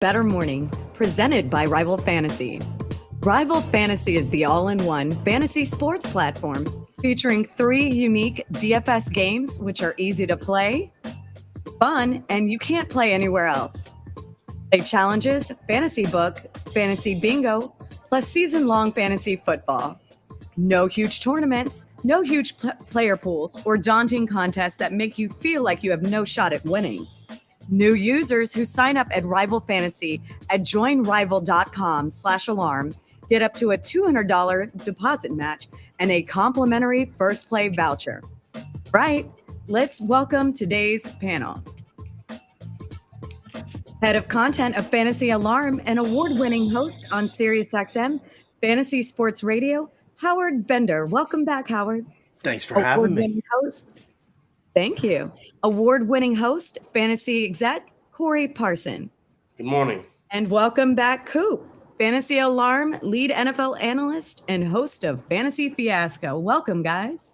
Better Morning, presented by Rival Fantasy. Rival Fantasy is the all-in-one fantasy sports platform featuring 3 unique DFS games which are easy to play, fun, and you can't play anywhere else. Play challenges, fantasy book, fantasy bingo, plus season-long fantasy football. No huge tournaments, no huge player pools, or daunting contests that make you feel like you have no shot at winning. New users who sign up at Rival Fantasy at joinrival.com/alarm get up to a $200 deposit match and a complimentary first play voucher. Right, let's welcome today's panel. Head of Content of Fantasy Alarm and award-winning host on SiriusXM Fantasy Sports Radio, Howard Bender. Welcome back, Howard. Thanks for having me. Host. Thank you. Award-winning host, fantasy exec, Corey Parson. Good morning. And welcome back, Coop, Fantasy Alarm, lead NFL analyst, and host of Fantasy Fiasco. Welcome, guys.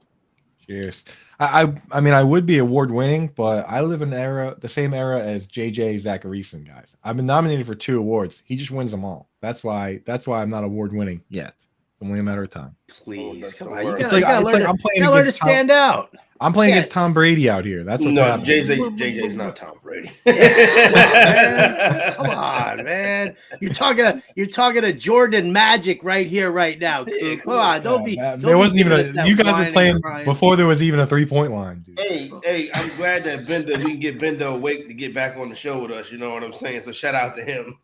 Cheers. I mean, I would be award-winning, but I live in the same era as JJ Zacharyson, guys. I've been nominated for 2 awards. He just wins them all. That's why I'm not award-winning yet. It's only a matter of time. Please, come on. You gotta learn to stand out. I'm playing against Tom Brady out here. That's what's happening. JJ's not Tom Brady. Come on, man. You're talking to Jordan Magic right here, right now. Come on, there wasn't even you guys were playing before there was even a 3-point line, dude. Hey, I'm glad that we can get Bender awake to get back on the show with us. You know what I'm saying? So shout out to him.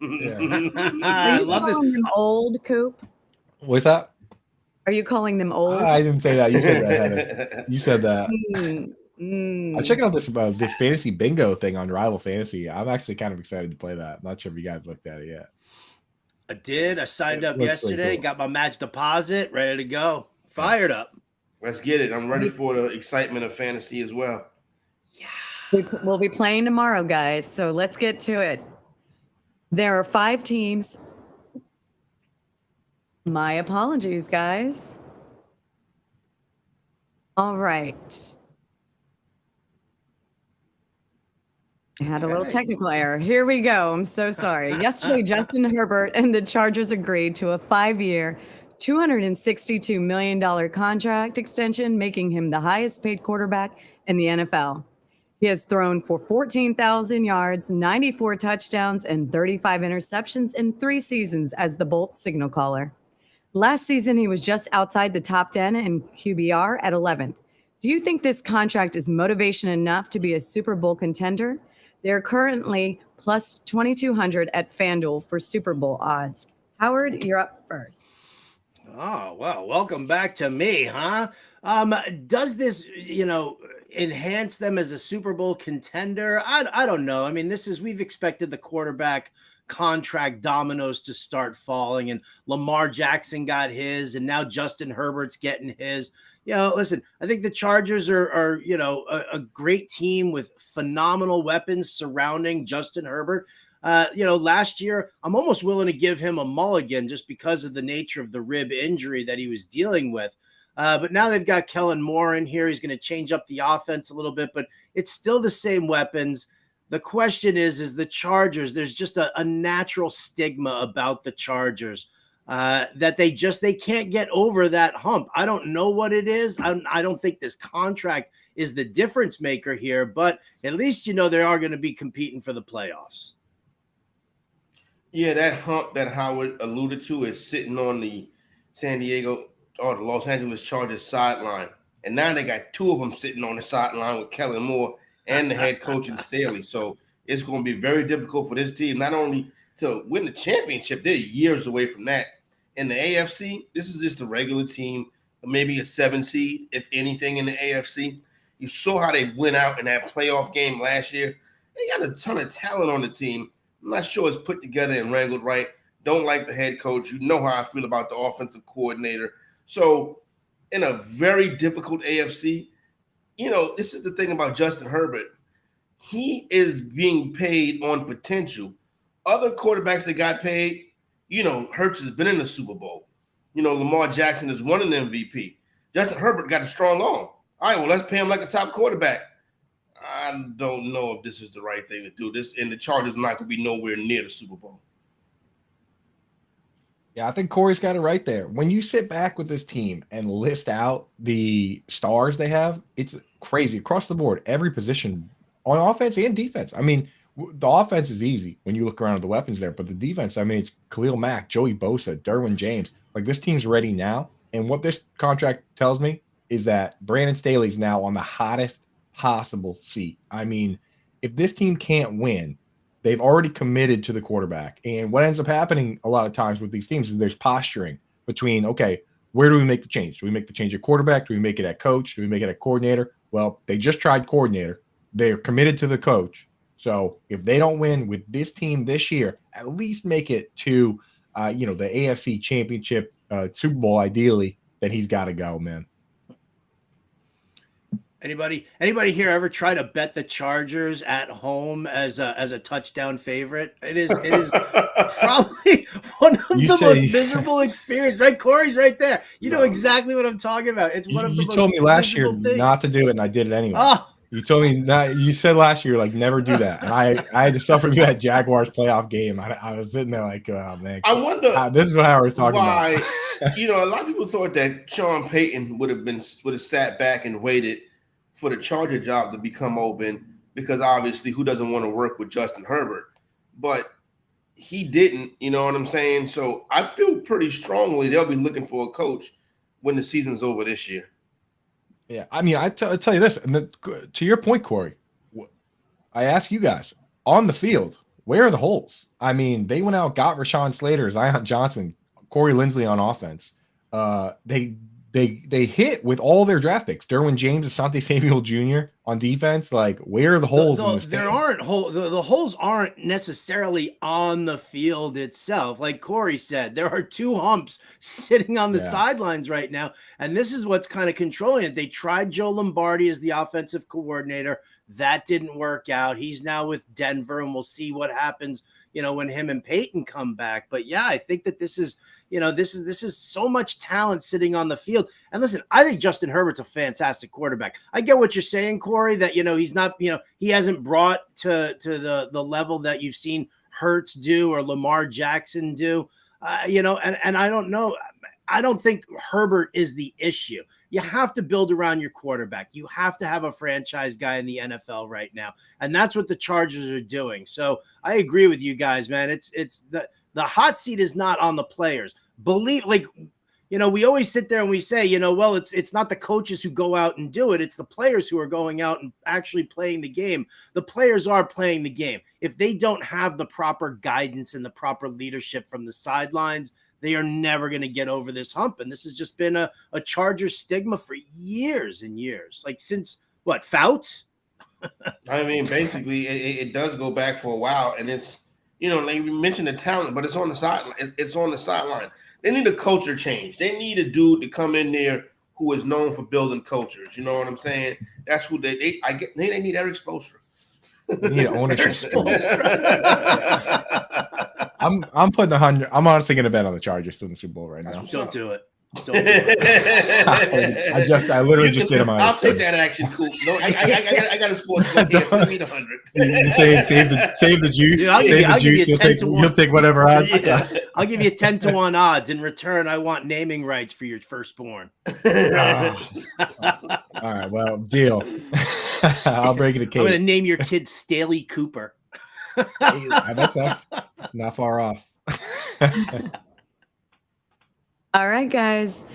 I love this. Old Coop. What's that? Are you calling them old? I didn't say that. You said that, Heather. You said that. I'm checking out this fantasy bingo thing on Rival Fantasy. I'm actually kind of excited to play that. I'm not sure if you guys looked at it yet. I did. I signed up yesterday. Really cool. Got my match deposit ready to go. Fired up. Let's get it. I'm ready for the excitement of fantasy as well. Yeah. We'll be playing tomorrow, guys. So let's get to it. There are 5 teams. My apologies, guys. All right. I had a little technical error. Here we go. I'm so sorry. Yesterday, Justin Herbert and the Chargers agreed to a 5-year, $262 million contract extension, making him the highest paid quarterback in the NFL. He has thrown for 14,000 yards, 94 touchdowns, and 35 interceptions in 3 seasons as the Bolts signal caller. Last season, he was just outside the top 10 in QBR at 11th. Do you think this contract is motivation enough to be a Super Bowl contender? They're currently plus 2,200 at FanDuel for Super Bowl odds. Howard, you're up first. Oh, well, welcome back to me, huh? Does this, enhance them as a Super Bowl contender? I don't know. I mean, we've expected the quarterback contract dominoes to start falling, and Lamar Jackson got his, and now Justin Herbert's getting his. Listen, I think the Chargers are a great team with phenomenal weapons surrounding Justin Herbert. Last year, I'm almost willing to give him a mulligan just because of the nature of the rib injury that he was dealing with. But now they've got Kellen Moore in here. He's going to change up the offense a little bit, but it's still the same weapons. The question is the Chargers, there's just a natural stigma about the Chargers that they can't get over that hump. I don't know what it is. I don't think this contract is the difference maker here, but at least, they are going to be competing for the playoffs. Yeah, that hump that Howard alluded to is sitting on the the Los Angeles Chargers sideline. And now they got 2 of them sitting on the sideline with Kellen Moore and the head coach in Staley. So it's going to be very difficult for this team, not only to win the championship, they're years away from that. In the AFC, this is just a regular team, maybe a 7 seed, if anything, in the AFC. You saw how they went out in that playoff game last year. They got a ton of talent on the team. I'm not sure it's put together and wrangled right. Don't like the head coach. You know how I feel about the offensive coordinator. So in a very difficult AFC, this is the thing about Justin Herbert. He is being paid on potential. Other quarterbacks that got paid, Hurts has been in the Super Bowl. Lamar Jackson has won an MVP. Justin Herbert got a strong arm. All right, well, let's pay him like a top quarterback. I don't know if this is the right thing to do. This and the Chargers not going to be nowhere near the Super Bowl. Yeah, I think Corey's got it right there. When you sit back with this team and list out the stars they have, it's crazy across the board. Every position on offense and defense. I mean, the offense is easy when you look around at the weapons there, but the defense, I mean, it's Khalil Mack, Joey Bosa, Derwin James. Like, this team's ready now. And what this contract tells me is that Brandon Staley's now on the hottest possible seat. I mean, if this team can't win, they've already committed to the quarterback. And what ends up happening a lot of times with these teams is there's posturing between, okay, where do we make the change? Do we make the change at quarterback? Do we make it at coach? Do we make it at coordinator? Well, they just tried coordinator. They're committed to the coach. So if they don't win with this team this year, at least make it to, the AFC Championship, Super Bowl, ideally, then he's got to go, man. Anybody here ever try to bet the Chargers at home as a touchdown favorite? It is probably one of the most miserable experiences. Right, Corey's right there. You know exactly what I'm talking about. It's one of the most told me last year things. not to do it, and I did it anyway. Oh. You told me that. You said last year, like, never do that, and I had to suffer through that Jaguars playoff game. I was sitting there like, oh man. I wonder. This is what I was talking about. Why? A lot of people thought that Sean Payton would have sat back and waited for the Charger job to become open, because obviously who doesn't want to work with Justin Herbert? But he didn't, you know what I'm saying? So I feel pretty strongly they'll be looking for a coach when the season's over this year. Yeah, I mean, I'll tell you this, and to your point, Corey, I ask you guys, on the field, where are the holes? I mean, they went out, got Rashawn Slater, Zion Johnson, Corey Linsley on offense. They hit with all their draft picks. Derwin James, Asante Samuel Jr. on defense. Like, where are the holes in this there team? aren't holes. The holes aren't necessarily on the field itself. Like Corey said, there are two humps sitting on the sidelines right now. And this is what's kind of controlling it. They tried Joe Lombardi as the offensive coordinator. That didn't work out. He's now with Denver, and we'll see what happens, when him and Peyton come back. But yeah, I think that this is so much talent sitting on the field. And listen, I think Justin Herbert's a fantastic quarterback. I get what you're saying, Corey, that, he's not, he hasn't brought to the level that you've seen Hurts do or Lamar Jackson do, and I don't know. I don't think Herbert is the issue. You have to build around your quarterback. You have to have a franchise guy in the NFL right now. And that's what the Chargers are doing. So I agree with you guys, man. It's the hot seat is not on the players. We always sit there and we say, it's not the coaches who go out and do it. It's the players who are going out and actually playing the game. The players are playing the game. If they don't have the proper guidance and the proper leadership from the sidelines, they are never going to get over this hump. And this has just been a Chargers stigma for years and years. Like, since what, Fouts? I mean, basically, it does go back for a while. And it's, like we mentioned the talent, but it's on the sideline. It's on the sideline. They need a culture change. They need a dude to come in there who is known for building cultures. You know what I'm saying? That's who they need Eric Spoelstra. They need ownership. I'm putting 100. I'm honestly going to bet on the Chargers to win the Super Bowl right now. Don't do it. Don't do it. I literally just did it. I'll take that action, Coop. No, I got a sports book here. Send me the 100. You're saying save the juice. Dude, I'll give you 10 to 1. He'll take whatever odds. Yeah. I'll give you 10 to 1 odds. In return, I want naming rights for your firstborn. All right, well, deal. I'll break it a case. I'm going to name your kid Staley Cooper. That's not far off. All right, guys.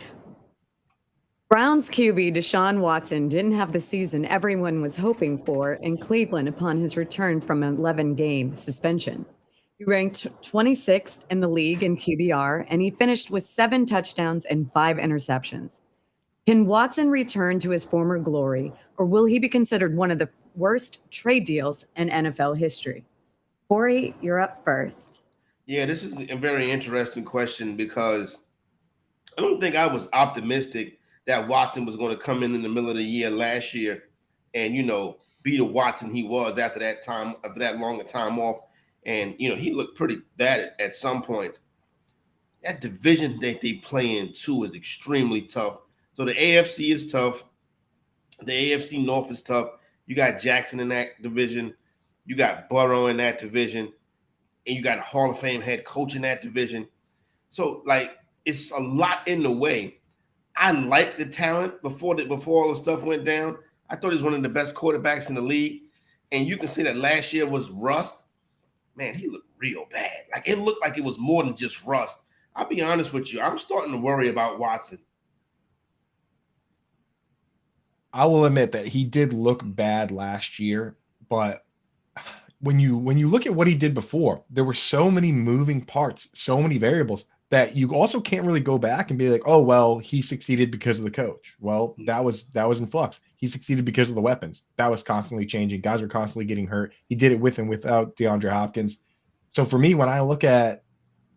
Browns QB Deshaun Watson didn't have the season everyone was hoping for in Cleveland upon his return from an 11-game suspension. He ranked 26th in the league in QBR, and he finished with 7 touchdowns and 5 interceptions. Can Watson return to his former glory, or will he be considered one of the worst trade deals in NFL history? Corey, you're up first. Yeah, this is a very interesting question, because I don't think I was optimistic that Watson was going to come in the middle of the year last year and, be the Watson he was after that longer time off. And, he looked pretty bad at some points. That division that they play in, too, is extremely tough. So the AFC is tough. The AFC North is tough. You got Jackson in that division. You got Burrow in that division. And you got a Hall of Fame head coach in that division. So, like, it's a lot in the way. I liked the talent before all the stuff went down. I thought he was one of the best quarterbacks in the league. And you can say that last year was rust. Man, he looked real bad. Like, it looked like it was more than just rust. I'll be honest with you. I'm starting to worry about Watson. I will admit that he did look bad last year, but when you look at what he did before, there were so many moving parts, so many variables that you also can't really go back and be like, oh, well, he succeeded because of the coach. Well, that was in flux. He succeeded because of the weapons. That was constantly changing. Guys were constantly getting hurt. He did it with and without DeAndre Hopkins. So for me, when I look at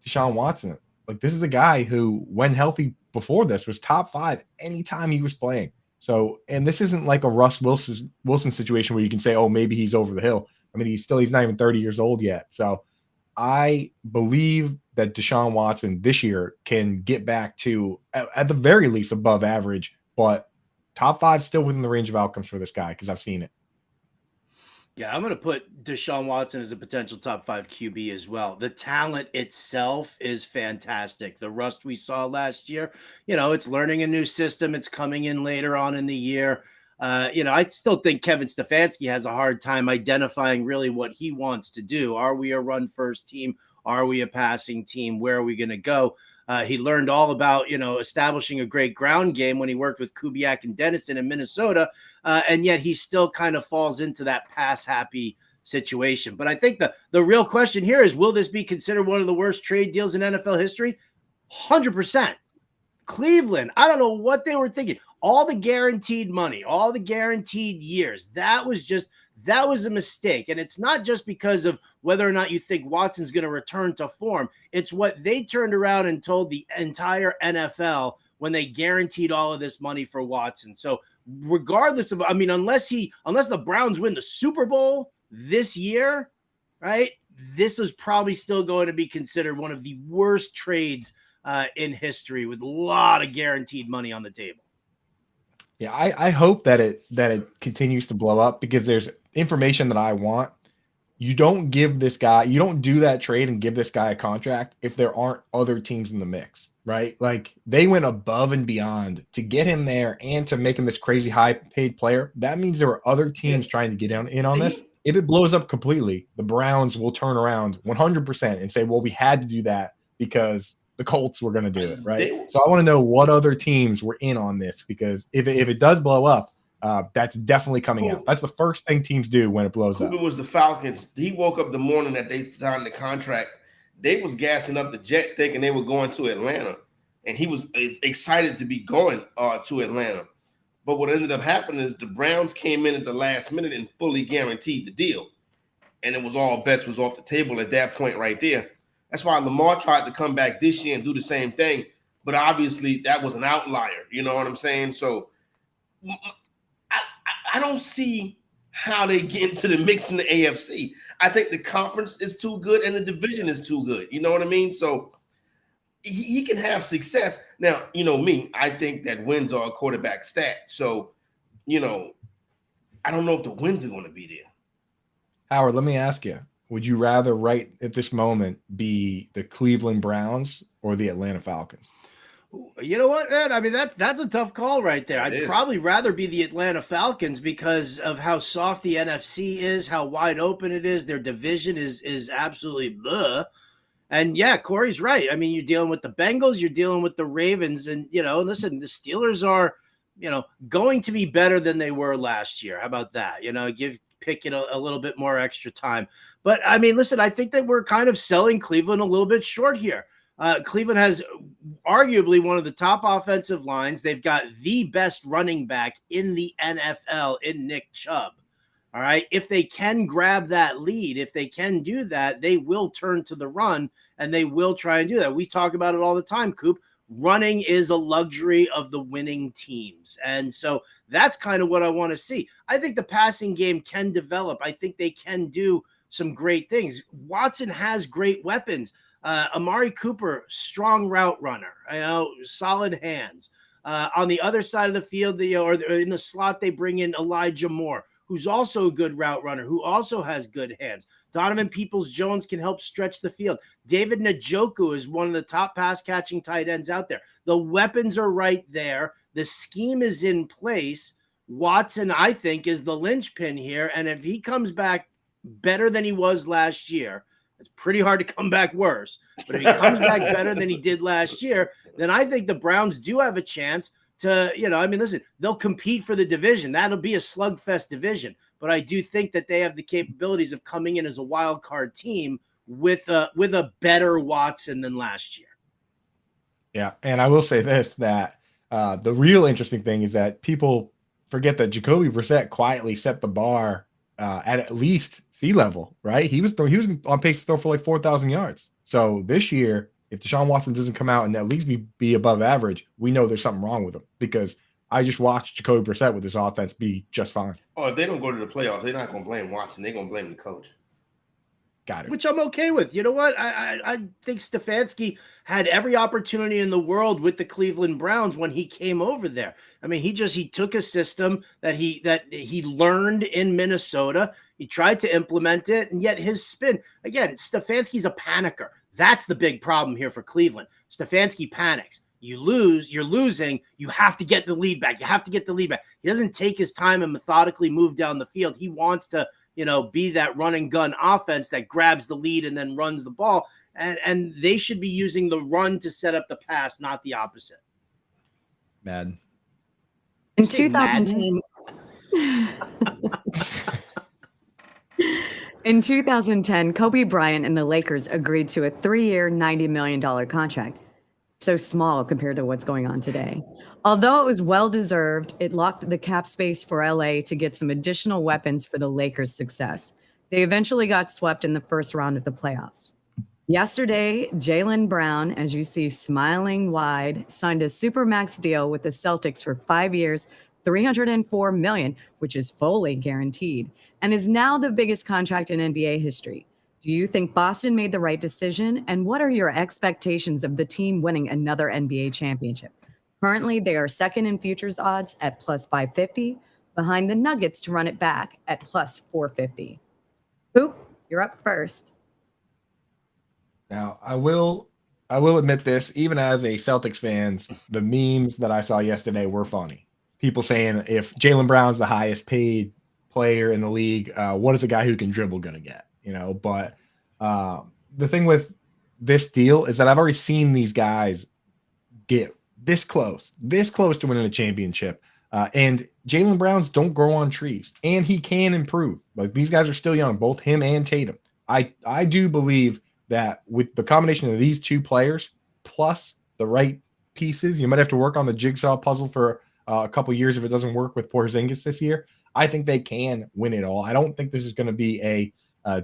Deshaun Watson, like, this is a guy who, when healthy before this, was top 5 anytime he was playing. So, and this isn't like a Russ Wilson situation where you can say, oh, maybe he's over the hill. I mean, he's not even 30 years old yet. So I believe that Deshaun Watson this year can get back to, at the very least, above average, but top 5 still within the range of outcomes for this guy because I've seen it. Yeah, I'm going to put Deshaun Watson as a potential top 5 QB as well. The talent itself is fantastic. The rust we saw last year, it's learning a new system. It's coming in later on in the year. I still think Kevin Stefanski has a hard time identifying really what he wants to do. Are we a run-first team? Are we a passing team? Where are we going to go? He learned all about, establishing a great ground game when he worked with Kubiak and Dennison in Minnesota, and yet he still kind of falls into that pass-happy situation. But I think the real question here is, will this be considered one of the worst trade deals in NFL history? 100%. Cleveland, I don't know what they were thinking. All the guaranteed money, all the guaranteed years, that was a mistake. And it's not just because of whether or not you think Watson's going to return to form. It's what they turned around and told the entire NFL when they guaranteed all of this money for Watson. So regardless of, unless the Browns win the Super Bowl this year, right, this is probably still going to be considered one of the worst trades in history, with a lot of guaranteed money on the table. Yeah, I hope that it continues to blow up, because there's information that I want. You don't do that trade and give this guy a contract if there aren't other teams in the mix, right? Like, they went above and beyond to get him there and to make him this crazy high paid player. That means there were other teams trying to get in on this. If it blows up completely, the Browns will turn around 100% and say, well, we had to do that because the Colts were going to do it, right? So I want to know what other teams were in on this, because if it does blow up, that's definitely coming out. That's the first thing teams do when it blows up. It was the Falcons. He woke up the morning that they signed the contract. They was gassing up the jet thinking they were going to Atlanta, and he was excited to be going to Atlanta. But what ended up happening is the Browns came in at the last minute and fully guaranteed the deal, and it was all bets was off the table at that point right there. That's why Lamar tried to come back this year and do the same thing, but obviously that was an outlier. You know what I'm saying? So I don't see how they get into the mix in the AFC. I think the conference is too good and the division is too good. You know what I mean? So he can have success. Now, me, I think that wins are a quarterback stat. So, I don't know if the wins are going to be there. Howard, let me ask you. Would you rather right at this moment be the Cleveland Browns or the Atlanta Falcons? You know what, man? That's a tough call right there. I'd probably rather be the Atlanta Falcons because of how soft the NFC is, how wide open it is. Their division is absolutely bleh. And yeah, Corey's right. You're dealing with the Bengals, you're dealing with the Ravens, and listen, the Steelers are, going to be better than they were last year. How about that? Give Pickett a little bit more extra time. But listen, I think that we're kind of selling Cleveland a little bit short here. Cleveland has arguably one of the top offensive lines. They've got the best running back in the NFL in Nick Chubb. All right. If they can grab that lead, if they can do that, they will turn to the run and they will try and do that. We talk about it all the time, Coop. Running is a luxury of the winning teams. And so that's kind of what I want to see. I think the passing game can develop. I think they can do some great things. Watson has great weapons. Amari Cooper, strong route runner, solid hands. On the other side of the field, or in the slot, they bring in Elijah Moore, who's also a good route runner, who also has good hands. Donovan Peoples-Jones can help stretch the field. David Njoku is one of the top pass-catching tight ends out there. The weapons are right there. The scheme is in place. Watson, I think, is the linchpin here. And if he comes back better than he was last year, it's pretty hard to come back worse. But if he comes back better than he did last year, then I think the Browns do have a chance to, listen, they'll compete for the division. That'll be a slugfest division. But I do think that they have the capabilities of coming in as a wild card team with a better Watson than last year. Yeah, and I will say this, that the real interesting thing is that people forget that Jacoby Brissett quietly set the bar at least sea level, right? He was on pace to throw for like 4,000 yards. So this year, if Deshaun Watson doesn't come out and at least be above average, we know there's something wrong with him, because I just watched Jacoby Brissett with his offense be just fine. Oh, if they don't go to the playoffs, they're not going to blame Watson. They're going to blame the coach. Got it. Which I'm okay with. You know what? I think Stefanski had every opportunity in the world with the Cleveland Browns when he came over there. I mean, he took a system that he learned in Minnesota. He tried to implement it, and yet his spin, again, Stefanski's a panicker. That's the big problem here for Cleveland. Stefanski panics. You lose, you're losing, you have to get the lead back. He doesn't take his time and methodically move down the field. He wants to, be that run and gun offense that grabs the lead and then runs the ball. And they should be using the run to set up the pass, not the opposite. Mad. In 2010, in 2010, Kobe Bryant and the Lakers agreed to a 3-year, $90 million contract. So small compared to what's going on today. Although it was well-deserved, it locked the cap space for LA to get some additional weapons for the Lakers' success. They eventually got swept in the first round of the playoffs. Yesterday, Jaylen Brown, as you see smiling wide, signed a supermax deal with the Celtics for 5 years, $304 million, which is fully guaranteed, and is now the biggest contract in NBA history. Do you think Boston made the right decision? And what are your expectations of the team winning another NBA championship? Currently, they are second in futures odds at plus 550, behind the Nuggets to run it back at plus 450. Coop, you're up first. Now, I will admit this, even as a Celtics fans, the memes that I saw yesterday were funny. People saying, if Jaylen Brown's the highest paid player in the league, what is a guy who can dribble going to get? But the thing with this deal is that I've already seen these guys get this close to winning a championship. And Jaylen Brown's don't grow on trees, and he can improve. Like, these guys are still young, both him and Tatum. I do believe that with the combination of these two players plus the right pieces, you might have to work on the jigsaw puzzle for a couple years if it doesn't work with Porzingis this year. I think they can win it all. I don't think this is going to be a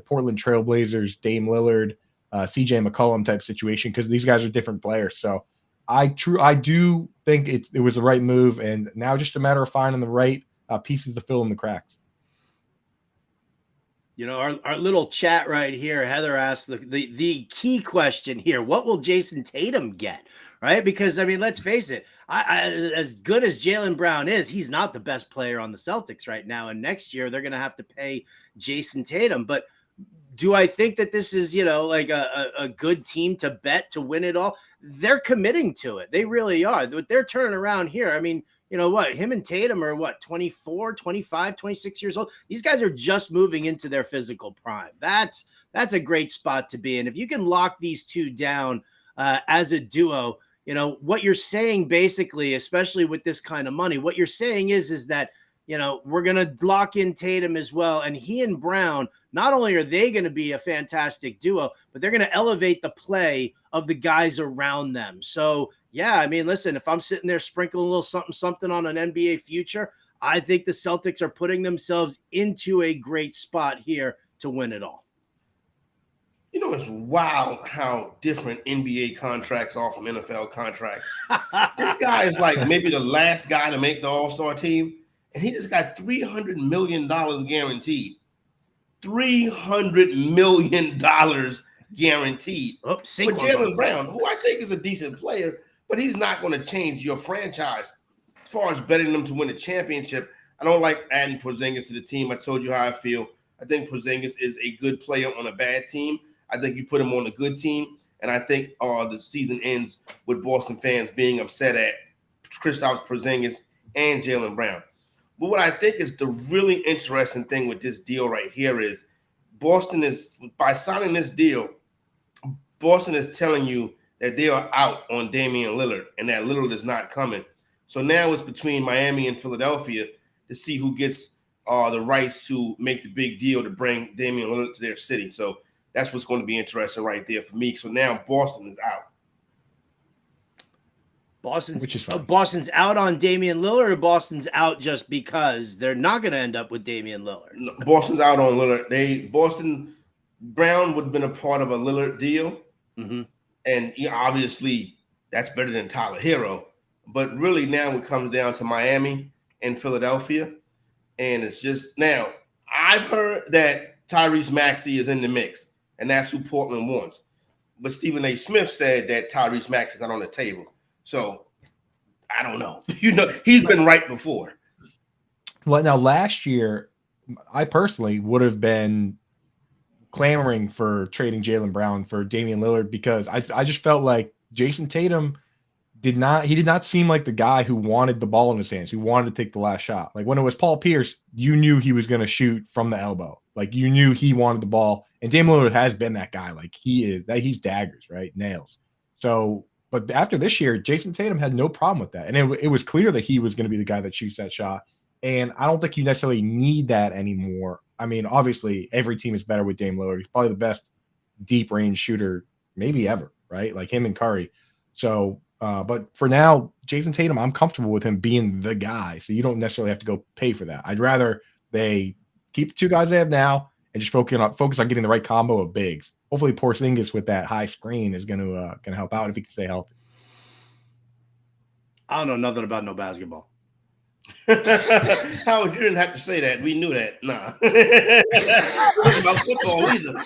Portland Trailblazers, Dame Lillard, CJ McCollum type situation, because these guys are different players. So I do think it was the right move, and now just a matter of finding the right pieces to fill in the cracks. Our little chat right here, Heather asked the key question here: what will Jason Tatum get? Right? Because let's face it, as good as Jaylen Brown is, he's not the best player on the Celtics right now. And next year they're going to have to pay Jason Tatum. But do I think that this is, like a good team to bet to win it all? They're committing to it. They really are. They're turning around here. Him and Tatum are 24, 25, 26 years old. These guys are just moving into their physical prime. That's a great spot to be in. If you can lock these two down as a duo, what you're saying basically, especially with this kind of money, what you're saying is that, we're going to lock in Tatum as well. And he and Brown, not only are they going to be a fantastic duo, but they're going to elevate the play of the guys around them. So, yeah, listen, if I'm sitting there sprinkling a little something on an NBA future, I think the Celtics are putting themselves into a great spot here to win it all. It's wild how different NBA contracts are from NFL contracts. This guy is like maybe the last guy to make the All-Star team, and he just got $300 million guaranteed. $300 million guaranteed. For Jaylen Brown, who I think is a decent player, but he's not going to change your franchise. As far as betting them to win a championship, I don't like adding Porzingis to the team. I told you how I feel. I think Porzingis is a good player on a bad team. I think you put him on a good team, and I think the season ends with Boston fans being upset at Kristaps Porzingis and Jaylen Brown. But what I think is the really interesting thing with this deal right here is Boston is, by signing this deal, Boston is telling you that they are out on Damian Lillard and that Lillard is not coming. So now it's between Miami and Philadelphia to see who gets the rights to make the big deal to bring Damian Lillard to their city. So that's what's going to be interesting right there for me. So now Boston is out. Boston's out on Damian Lillard, or Boston's out just because they're not going to end up with Damian Lillard? No, Boston's out on Lillard. Brown would have been a part of a Lillard deal. Mm-hmm. And obviously that's better than Tyler Hero. But really now it comes down to Miami and Philadelphia. And it's just now I've heard that Tyrese Maxey is in the mix, and that's who Portland wants. But Stephen A. Smith said that Tyrese Maxey is not on the table. So I don't know. He's been right before. Well, now last year, I personally would have been clamoring for trading Jaylen Brown for Damian Lillard because I just felt like Jason Tatum did not seem like the guy who wanted the ball in his hands, who wanted to take the last shot. Like when it was Paul Pierce, you knew he was going to shoot from the elbow. Like you knew he wanted the ball, and Damian Lillard has been that guy. Like he's daggers, right? Nails. So, but after this year, Jason Tatum had no problem with that, and it was clear that he was going to be the guy that shoots that shot. And I don't think you necessarily need that anymore. I mean, obviously, every team is better with Dame Lillard. He's probably the best deep range shooter maybe ever, right? Like him and Curry. So, but for now, Jason Tatum, I'm comfortable with him being the guy. So you don't necessarily have to go pay for that. I'd rather they keep the two guys they have now and just focus on getting the right combo of bigs. Hopefully, Porzingis with that high screen is going to help out if he can stay healthy. I don't know nothing about no basketball. Howard, you didn't have to say that. We knew that. Nah. Not about football either.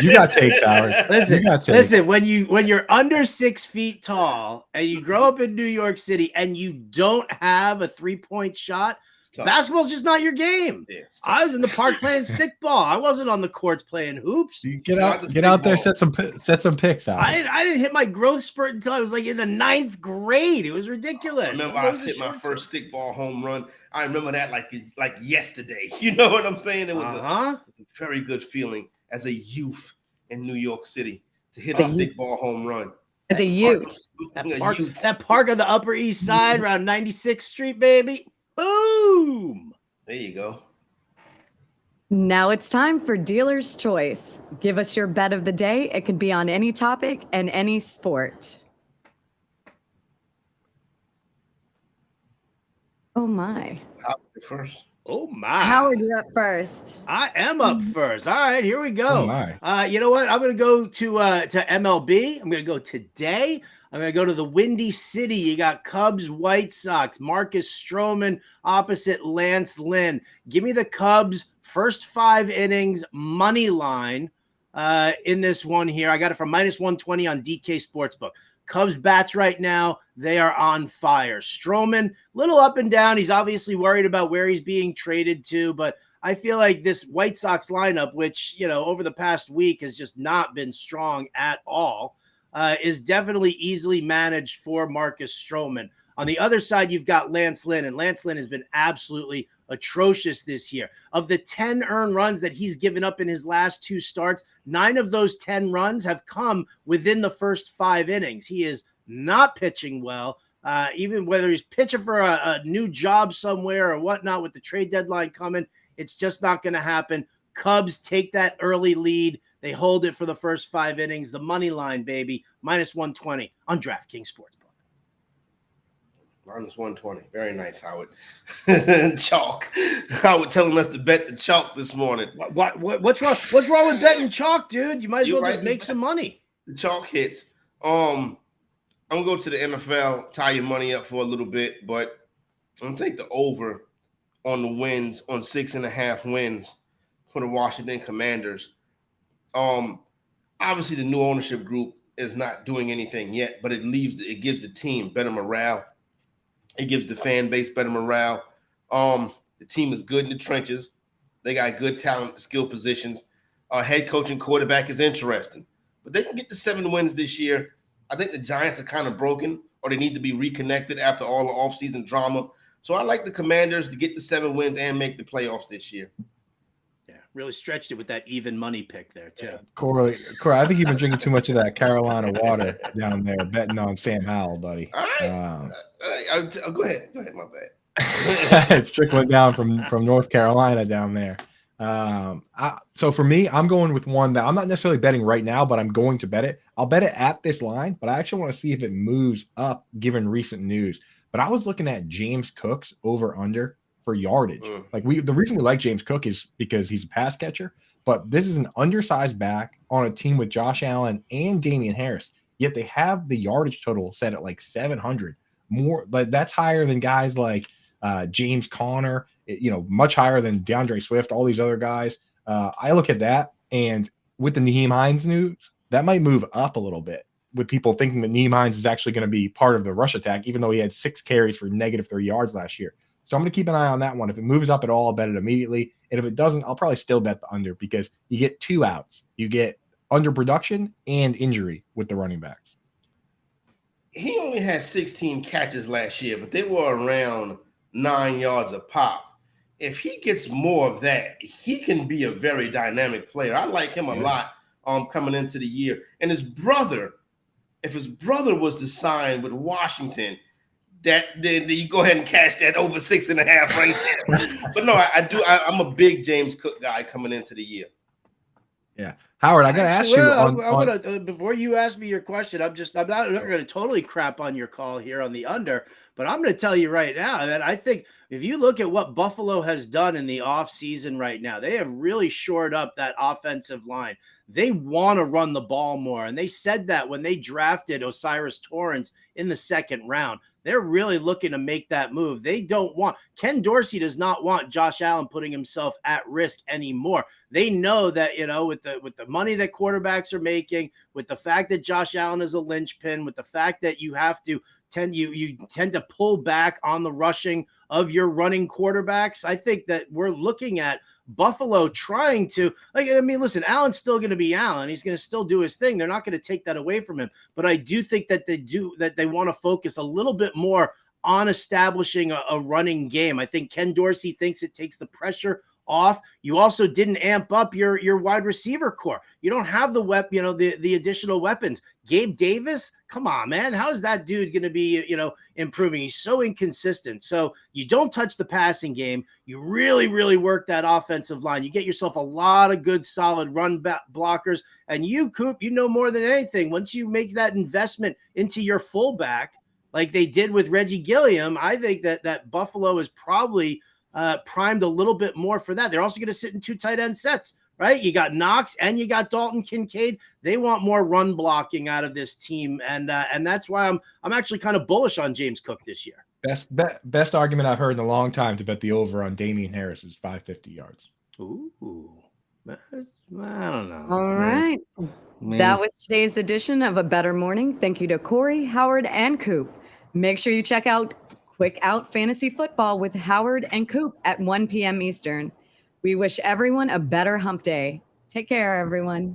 You got takes, Howard. Listen, when you're under 6 feet tall and you grow up in New York City and you don't have a 3-point shot, basketball's just not your game. Yeah, I was in the park playing stickball. I wasn't on the courts playing hoops. You get out there, set some picks out. I didn't hit my growth spurt until I was like in the 9th grade. It was ridiculous. I remember I hit my first stickball home run. I remember that like yesterday. You know what I'm saying? It was a very good feeling as a youth in New York City to hit a stickball home run. As a youth. That park on the Upper East Side around 96th Street, baby. Boom! There you go. Now it's time for Dealer's Choice. Give us your bet of the day. It can be on any topic and any sport. Oh, my. Howard first. Oh, my. Howard, you're up first. I am up first. All right, here we go. Oh, my. You know what? I'm going to go to MLB. I'm going to go today. I'm going to go to the Windy City. You got Cubs, White Sox, Marcus Stroman opposite Lance Lynn. Give me the Cubs first 5 innings money line in this one here. I got it from -120 on DK Sportsbook. Cubs bats right now, they are on fire. Stroman, little up and down. He's obviously worried about where he's being traded to, but I feel like this White Sox lineup, which, over the past week has just not been strong at all, is definitely easily managed for Marcus Stroman. On the other side, you've got Lance Lynn, and Lance Lynn has been absolutely atrocious this year. Of the 10 earned runs that he's given up in his last 2 starts, 9 of those 10 runs have come within the first 5 innings. He is not pitching well, even whether he's pitching for a new job somewhere or whatnot with the trade deadline coming. It's just not going to happen. Cubs take that early lead. They hold it for the first 5 innings. The money line, baby, -120 on DraftKings Sportsbook. -120. Very nice, Howard. Chalk. Howard telling us to bet the chalk this morning. What's wrong? What's wrong with betting chalk, dude? You might as well just make some money. The chalk hits. I'm gonna go to the NFL, tie your money up for a little bit, but I'm gonna take the over on the wins, on 6.5 wins for the Washington Commanders. Obviously the new ownership group is not doing anything yet, but it gives the team better morale. It gives the fan base better morale. The team is good in the trenches. They got good talent, skill positions. Head coach and quarterback is interesting. But they can get to 7 wins this year. I think the Giants are kind of broken, or they need to be reconnected after all the offseason drama. So I like the Commanders to get to 7 wins and make the playoffs this year. Yeah, really stretched it with that even money pick there, too. Corey, I think you've been drinking too much of that Carolina water down there, betting on Sam Howell, buddy. All right. Go ahead. Go ahead, my bad. It's trickling down from North Carolina down there. So for me, I'm going with one that I'm not necessarily betting right now, but I'm going to bet it. I'll bet it at this line, but I actually want to see if it moves up given recent news. But I was looking at James Cook's over under for yardage. Like the reason we like James Cook is because he's a pass catcher, but this is an undersized back on a team with Josh Allen and Damian Harris. Yet they have the yardage total set at like 700 more. But that's higher than guys like James Conner, much higher than DeAndre Swift, all these other guys. I look at that, and with the Nyheim Hines news, that might move up a little bit with people thinking that Nyheim Hines is actually going to be part of the rush attack, even though he had 6 carries for -3 yards last year. So I'm going to keep an eye on that one. If it moves up at all, I'll bet it immediately. And if it doesn't, I'll probably still bet the under because you get 2 outs. You get underproduction and injury with the running backs. He only had 16 catches last year, but they were around 9 yards a pop. If he gets more of that, he can be a very dynamic player. I like him a lot coming into the year. And his brother, if his brother was to sign with Washington, then you go ahead and cash that over 6.5 right there. But no, I'm a big James Cook guy coming into the year. Yeah. Howard, I got to ask you. I'm gonna, before you ask me your question, I'm not going to totally crap on your call here on the under, but I'm going to tell you right now that I think if you look at what Buffalo has done in the offseason right now, they have really shored up that offensive line. They want to run the ball more, and they said that when they drafted Osiris Torrance in the 2nd round. They're really looking to make that move. They don't want – Ken Dorsey does not want Josh Allen putting himself at risk anymore. They know that, with the money that quarterbacks are making, with the fact that Josh Allen is a linchpin, with the fact that you have to you tend to pull back on the rushing of your running quarterbacks. I think that we're looking at Buffalo trying to listen, Allen's still going to be Allen. He's going to still do his thing. They're not going to take that away from him. But I do think that they want to focus a little bit more on establishing a running game. I think Ken Dorsey thinks it takes the pressure off. You also didn't amp up your wide receiver core. You don't have the additional weapons. Gabe Davis, come on, man. How is that dude going to be, improving? He's so inconsistent. So you don't touch the passing game. You really, really work that offensive line. You get yourself a lot of good, solid run blockers. And you, Coop, more than anything, once you make that investment into your fullback, like they did with Reggie Gilliam, I think that Buffalo is probably primed a little bit more for that. They're also going to sit in 2 tight end sets, right? You got Knox and you got Dalton Kincaid. They want more run blocking out of this team, and that's why I'm actually kind of bullish on James Cook this year. Best argument I've heard in a long time to bet the over on Damian Harris is 550 yards. Ooh, I don't know. All right. That was today's edition of A Better Morning. Thank you to Corey, Howard, and Coop. Make sure you check out Quick Out Fantasy Football with Howard and Coop at 1 p.m. Eastern. We wish everyone a better hump day. Take care, everyone.